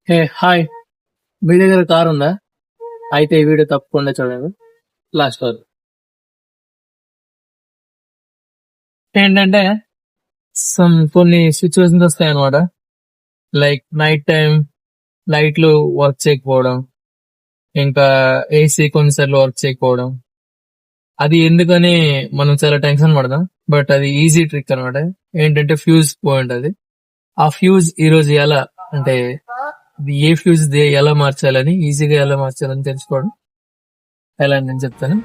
Hey hi, మీ దగ్గర car ఉందా? అయితే ఈ వీడియో తప్పకుండా చూడండి లాస్ట్ వరకు. ఏంటంటే కొన్ని సిచ్యువేషన్స్ వస్తాయి అనమాట. లైక్ నైట్ టైం లైట్లు వర్క్ చేయకపోవడం, ఇంకా ఏసీ కొన్నిసార్లు వర్క్ చేయకపోవడం. అది ఎందుకని మనం చాలా టెన్షన్ పడదాం. బట్ అది ఈజీ ట్రిక్ అనమాట. ఏంటంటే ఫ్యూజ్ పాయింట్ అది. ఆ ఫ్యూజ్ ఈ రోజు ఎలా అంటే ఏ ఫ్యూజ్ ఎలా మార్చాలని, ఈజీగా ఎలా మార్చాలని తెలుసుకోవడం ఎలా అని నేను చెప్తాను.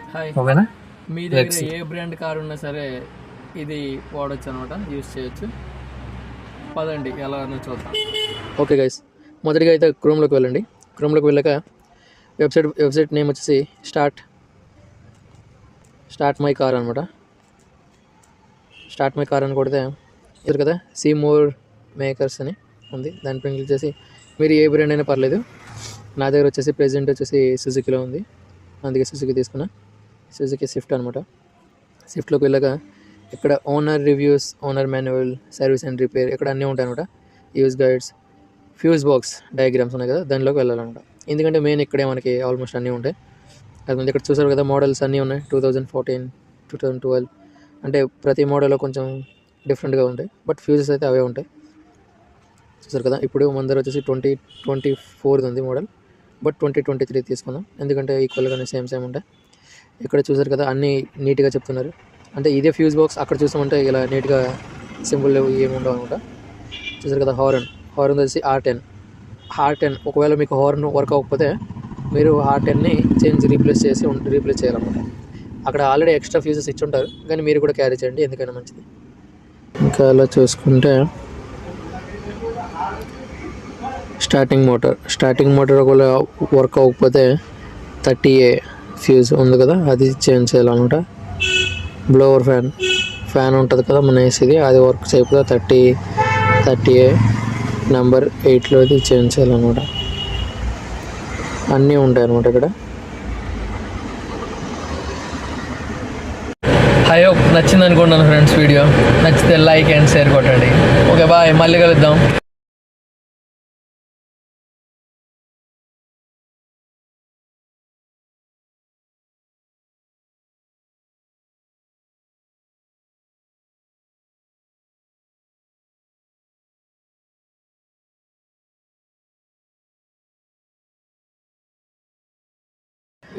ఓకేనా? మీ దగ్గర ఏ బ్రాండ్ కార్ ఉన్నా సరే ఇది వాడచ్చు అనమాట, యూజ్ చేయొచ్చు. పదండి ఎలా చూద్దాం. ఓకే గైస్, మొదటిగా అయితే క్రోమ్లోకి వెళ్ళండి. క్రోమ్లోకి వెళ్ళాక వెబ్సైట్ నేమ్ వచ్చేసి స్టార్ట్ మై కార్ అనమాట. స్టార్ట్ మై కార్ అని కొడితే ఇది కదా సీ మోర్ మేకర్స్ అని ఉంది. దానిపై క్లిక్ చేసి మీరు ఏ బ్రాండ్ అయినా పర్లేదు. నా దగ్గర వచ్చేసి ప్రెజెంట్ వచ్చేసి సుజుకిలో ఉంది, అందుకే సుజుకి తీసుకున్నా. సుజుకి స్విఫ్ట్ అనమాట. స్విఫ్ట్లోకి వెళ్ళాక ఇక్కడ owner reviews, owner manual, service and repair ఇక్కడ అన్నీ ఉంటాయి అనమాట. Use guides, fuse box diagrams ఉన్నాయి కదా, దానిలోకి వెళ్ళాలన్నమాట. ఎందుకంటే మెయిన్ ఇక్కడే మనకి ఆల్మోస్ట్ అన్నీ ఉంటాయి. అది ఇక్కడ చూసారు కదా, మోడల్స్ అన్నీ ఉన్నాయి. 2014, 2012 అంటే ప్రతి మోడల్లో కొంచెం డిఫరెంట్గా ఉంటాయి. బట్ ఫ్యూజెస్ అయితే అవే ఉంటాయి. చూసారు కదా, ఇప్పుడు మన దగ్గర వచ్చేసి 2024 ఉంది మోడల్. బట్ 2023 తీసుకుందాం, ఎందుకంటే ఈక్వల్గానే సేమ్ ఉంటాయి. ఇక్కడ చూసారు కదా, అన్నీ నీట్గా చెప్తున్నారు. అంటే ఇదే ఫ్యూజ్ బాక్స్, అక్కడ చూసామంటే ఇలా నీట్గా సింపుల్ ఏమి ఉండవు అనమాట. చూసారు కదా, హార్న్ వచ్చేసి R10. ఒకవేళ మీకు హార్న్ వర్క్ అవ్వకపోతే మీరు R10ని రీప్లేస్ చేయాలన్నమాట. అక్కడ ఆల్రెడీ ఎక్స్ట్రా ఫ్యూజెస్ ఇచ్చి ఉంటారు, కానీ మీరు కూడా క్యారీ చేయండి, ఎందుకైనా మంచిది. ఇంకా అలా చూసుకుంటే స్టార్టింగ్ మోటార్ ఒకవేళ వర్క్ అవ్వకపోతే 30A ఫ్యూజ్ ఉంది కదా, అది చేంజ్ చేయాలన్నమాట. బ్లోవర్ ఫ్యాన్ ఉంటుంది కదా మన ఏసీది, అది వర్క్ చేయకపోతే 30A నెంబర్ 8లో అది చేంజ్ చేయాలన్నమాట. అన్నీ ఉంటాయి అన్నమాట ఇక్కడ. ఐ హోప్ నచ్చింది అనుకుంటున్నాను ఫ్రెండ్స్. వీడియో నచ్చితే లైక్ అండ్ షేర్ కొట్టండి. ఓకే బాయ్, మళ్ళీ కలుద్దాం.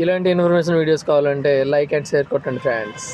ఇలాంటి ఇన్ఫర్మేషన్ వీడియోస్ కావాలంటే లైక్ అండ్ షేర్ కొట్టండి ఫ్రెండ్స్.